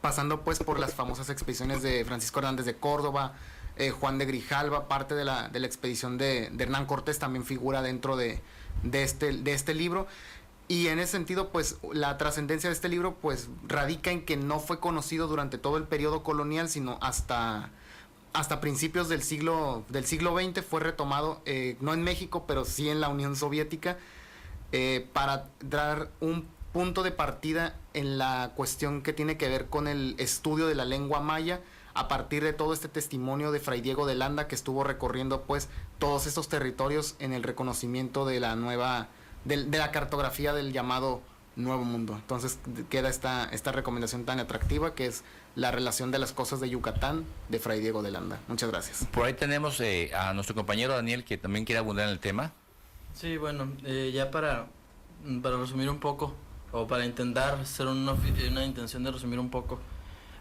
pasando pues por las famosas expediciones de Francisco Hernández de Córdoba, Juan de Grijalva. Parte de la expedición de Hernán Cortés también figura dentro de este libro, y en ese sentido pues la trascendencia de este libro pues radica en que no fue conocido durante todo el periodo colonial, sino hasta principios del siglo XX fue retomado, no en México pero sí en la Unión Soviética, para dar un punto de partida en la cuestión que tiene que ver con el estudio de la lengua maya, a partir de todo este testimonio de Fray Diego de Landa, que estuvo recorriendo pues todos estos territorios en el reconocimiento de la cartografía del llamado Nuevo Mundo. Entonces queda esta recomendación tan atractiva, que es la relación de las cosas de Yucatán de Fray Diego de Landa. Muchas gracias. Por ahí tenemos a nuestro compañero Daniel, que también quiere abundar en el tema. Sí, bueno, ya para resumir un poco, o para intentar hacer una intención de resumir un poco,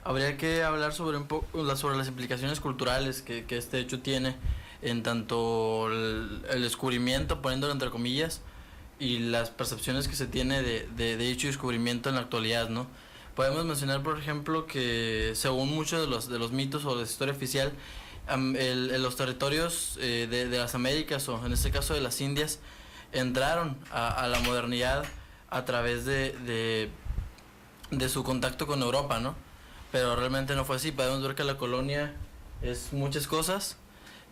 habría que hablar sobre las implicaciones culturales que este hecho tiene, en tanto el descubrimiento, poniéndolo entre comillas, y las percepciones que se tiene de dicho descubrimiento en la actualidad, ¿no? Podemos mencionar, por ejemplo, que según muchos de los mitos o de la historia oficial, los territorios de las Américas, o en este caso de las Indias, entraron a la modernidad a través de su contacto con Europa, ¿no? Pero realmente no fue así. Podemos ver que la colonia es muchas cosas,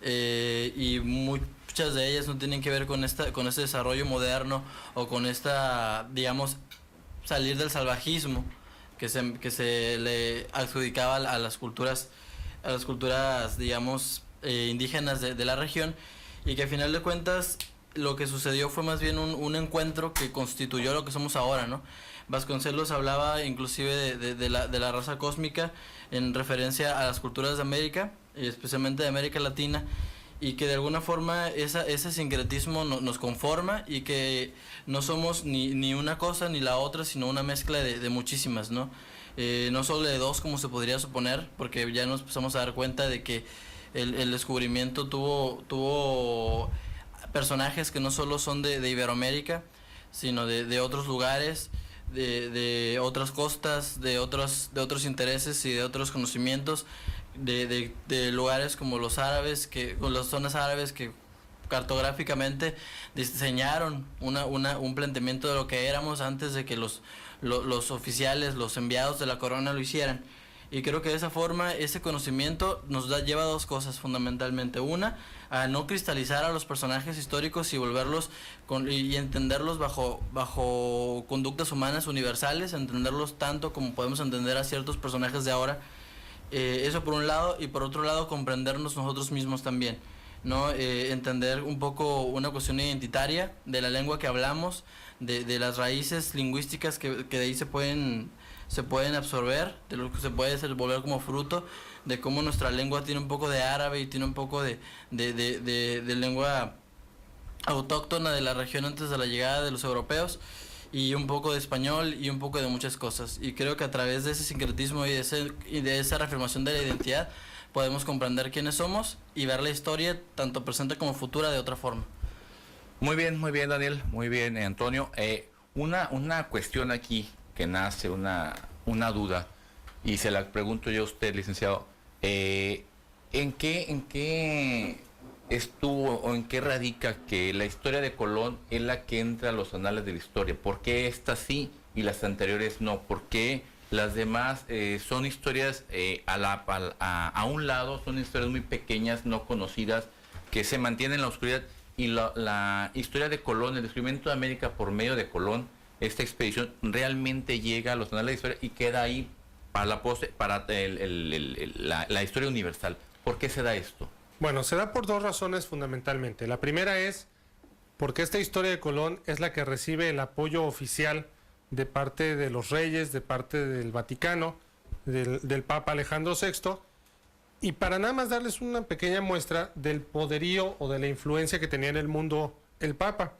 y muchas de ellas no tienen que ver con este desarrollo moderno, o con esta, digamos, salir del salvajismo que se le adjudicaba a las culturas, digamos, indígenas de la región, y que a final de cuentas lo que sucedió fue más bien un encuentro que constituyó lo que somos ahora, ¿no? Vasconcelos hablaba inclusive de la raza cósmica en referencia a las culturas de América, y especialmente de América Latina, y que de alguna forma ese sincretismo nos conforma, y que no somos ni una cosa ni la otra, sino una mezcla de muchísimas, ¿no? No solo de dos, como se podría suponer, porque ya nos empezamos a dar cuenta de que el descubrimiento tuvo personajes que no solo son de Iberoamérica, sino de otros lugares, de otras costas, de otros intereses y de otros conocimientos, de lugares como los árabes, con las zonas árabes que cartográficamente diseñaron un planteamiento de lo que éramos antes de que los oficiales, los enviados de la corona lo hicieran. Y creo que de esa forma ese conocimiento lleva a dos cosas fundamentalmente. Una, a no cristalizar a los personajes históricos y volverlos y entenderlos bajo conductas humanas universales, entenderlos tanto como podemos entender a ciertos personajes de ahora, Eso por un lado, y por otro lado comprendernos nosotros mismos también, ¿no? Entender un poco una cuestión identitaria de la lengua que hablamos, de las raíces lingüísticas que de ahí se pueden absorber, de lo que se puede desenvolver como fruto, de cómo nuestra lengua tiene un poco de árabe y tiene un poco de lengua autóctona de la región antes de la llegada de los europeos, y un poco de español y un poco de muchas cosas. Y creo que a través de ese sincretismo y de esa reafirmación de la identidad podemos comprender quiénes somos y ver la historia, tanto presente como futura, de otra forma. Muy bien, Daniel, muy bien, Antonio. Una cuestión aquí que nace, una duda, y se la pregunto yo a usted, licenciado. ¿En qué estuvo o en qué radica que la historia de Colón es la que entra a los anales de la historia? ¿Por qué esta sí y las anteriores no? ¿Por qué las demás son historias a un lado, son historias muy pequeñas, no conocidas, que se mantienen en la oscuridad? Y la historia de Colón, el descubrimiento de América por medio de Colón, esta expedición realmente llega a los anales de la historia y queda ahí para la historia universal. ¿Por qué se da esto? Bueno, se da por dos razones fundamentalmente. La primera es porque esta historia de Colón es la que recibe el apoyo oficial de parte de los reyes, de parte del Vaticano, del Papa Alejandro VI, y para nada más darles una pequeña muestra del poderío o de la influencia que tenía en el mundo el Papa.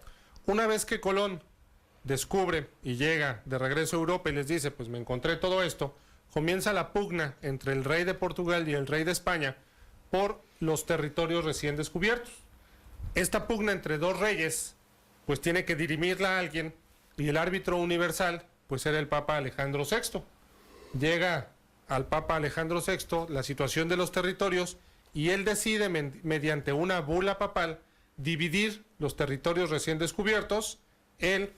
Una vez que Colón descubre y llega de regreso a Europa y les dice, pues me encontré todo esto, comienza la pugna entre el rey de Portugal y el rey de España por los territorios recién descubiertos. Esta pugna entre dos reyes, pues tiene que dirimirla a alguien, y el árbitro universal, pues era el Papa Alejandro VI. Llega al Papa Alejandro VI la situación de los territorios, y él decide mediante una bula papal dividir los territorios recién descubiertos, el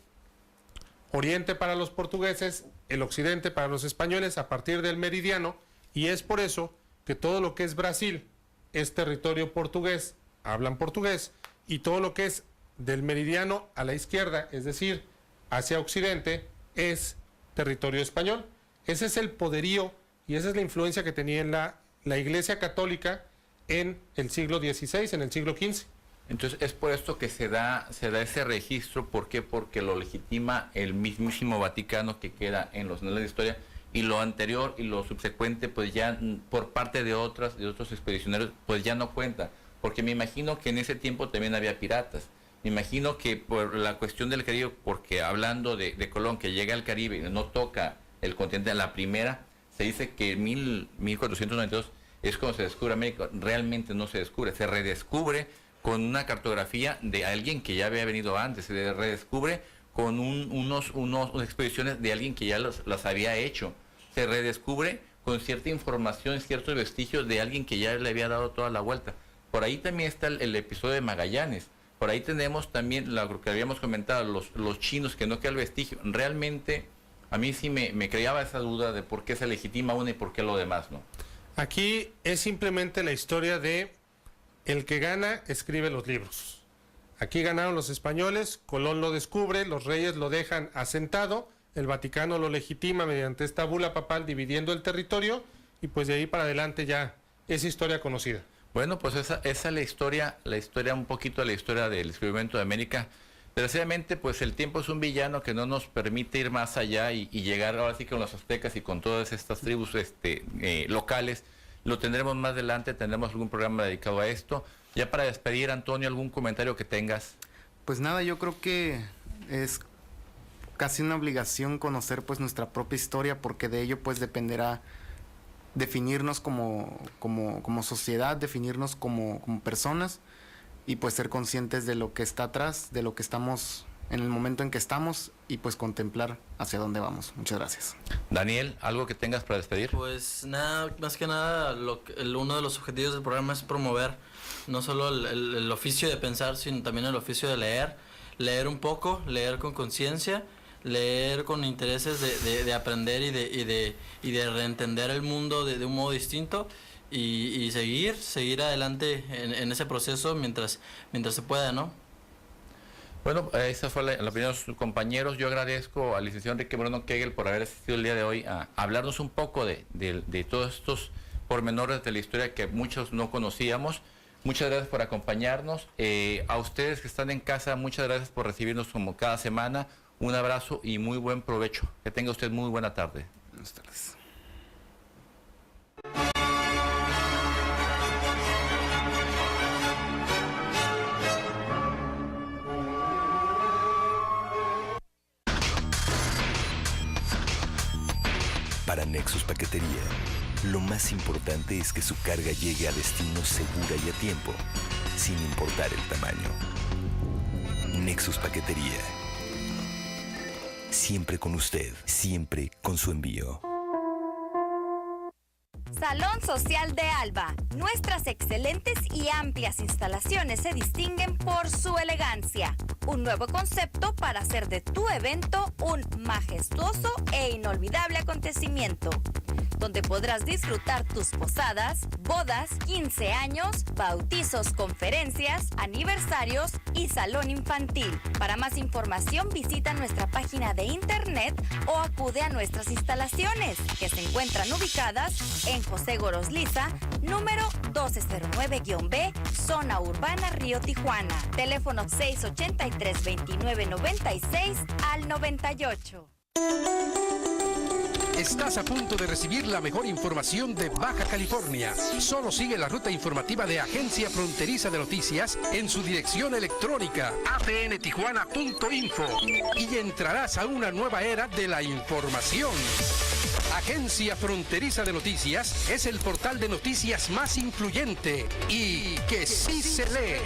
oriente para los portugueses, el occidente para los españoles a partir del meridiano, y es por eso que todo lo que es Brasil es territorio portugués, hablan portugués, y todo lo que es del meridiano a la izquierda, es decir, hacia occidente, es territorio español. Ese es el poderío y esa es la influencia que tenía en la Iglesia Católica en el siglo XVI, en el siglo XV. Entonces es por esto que se da ese registro. ¿Por qué? Porque lo legitima el mismísimo Vaticano, que queda en los anales de historia, y lo anterior y lo subsecuente, pues ya por parte de otros expedicionarios, pues ya no cuenta, porque me imagino que en ese tiempo también había piratas. Me imagino que por la cuestión del Caribe, porque hablando de Colón, que llega al Caribe y no toca el continente a la primera, se dice que en 1492 es cuando se descubre América. Realmente no se descubre, se redescubre con una cartografía de alguien que ya había venido antes, se redescubre con unas expediciones de alguien que ya las había hecho, se redescubre con cierta información, ciertos vestigios de alguien que ya le había dado toda la vuelta. Por ahí también está el episodio de Magallanes, por ahí tenemos también lo que habíamos comentado, los chinos, que no queda el vestigio. Realmente a mí sí me creaba esa duda de por qué se legitima uno y por qué lo demás, ¿no? Aquí es simplemente la historia de el que gana escribe los libros. Aquí ganaron los españoles, Colón lo descubre, los reyes lo dejan asentado, el Vaticano lo legitima mediante esta bula papal dividiendo el territorio, y pues de ahí para adelante ya es historia conocida. Bueno, pues esa es la historia un poquito de la historia del descubrimiento de América. Desgraciadamente, pues el tiempo es un villano que no nos permite ir más allá y llegar ahora sí con los aztecas y con todas estas tribus locales. Lo tendremos más adelante, tendremos algún programa dedicado a esto. Ya para despedir, Antonio, ¿algún comentario que tengas? Pues nada, yo creo que es casi una obligación conocer pues nuestra propia historia, porque de ello pues dependerá definirnos como sociedad, definirnos como personas, y pues ser conscientes de lo que está atrás, de lo que estamos en el momento en que estamos, y pues contemplar hacia dónde vamos. Muchas gracias. Daniel, ¿algo que tengas para despedir? Pues nada, más que nada, uno de los objetivos del programa es promover no solo el oficio de pensar, sino también el oficio de leer un poco, leer con conciencia, leer con intereses de aprender y de reentender el mundo de un modo distinto, y seguir adelante en ese proceso mientras se pueda, ¿no? Bueno, esa fue la opinión de sus compañeros. Yo agradezco al licenciado Enrique Bruno Kegel por haber asistido el día de hoy a hablarnos un poco de todos estos pormenores de la historia que muchos no conocíamos. Muchas gracias por acompañarnos. A ustedes que están en casa, muchas gracias por recibirnos como cada semana. Un abrazo y muy buen provecho. Que tenga usted muy buena tarde. Buenas tardes. Para Nexus Paquetería, lo más importante es que su carga llegue a destino segura y a tiempo, sin importar el tamaño. Nexus Paquetería. Siempre con usted, siempre con su envío. Salón Social de Alba. Nuestras excelentes y amplias instalaciones se distinguen por su elegancia. Un nuevo concepto para hacer de tu evento un majestuoso e inolvidable acontecimiento, donde podrás disfrutar tus posadas, bodas, 15 años, bautizos, conferencias, aniversarios y salón infantil. Para más información visita nuestra página de internet o acude a nuestras instalaciones, que se encuentran ubicadas en José Gorosliza, número 1209-B, Zona Urbana Río Tijuana. Teléfono 683-2996 al 98. Estás a punto de recibir la mejor información de Baja California. Solo sigue la ruta informativa de Agencia Fronteriza de Noticias en su dirección electrónica atntijuana.info y entrarás a una nueva era de la información. Agencia Fronteriza de Noticias es el portal de noticias más influyente y que sí se lee.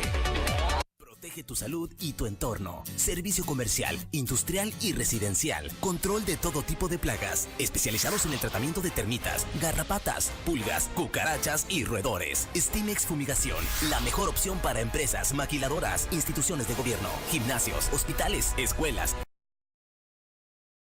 Protege tu salud y tu entorno. Servicio comercial, industrial y residencial. Control de todo tipo de plagas. Especializados en el tratamiento de termitas, garrapatas, pulgas, cucarachas y roedores. Stimex Fumigación. La mejor opción para empresas, maquiladoras, instituciones de gobierno, gimnasios, hospitales, escuelas,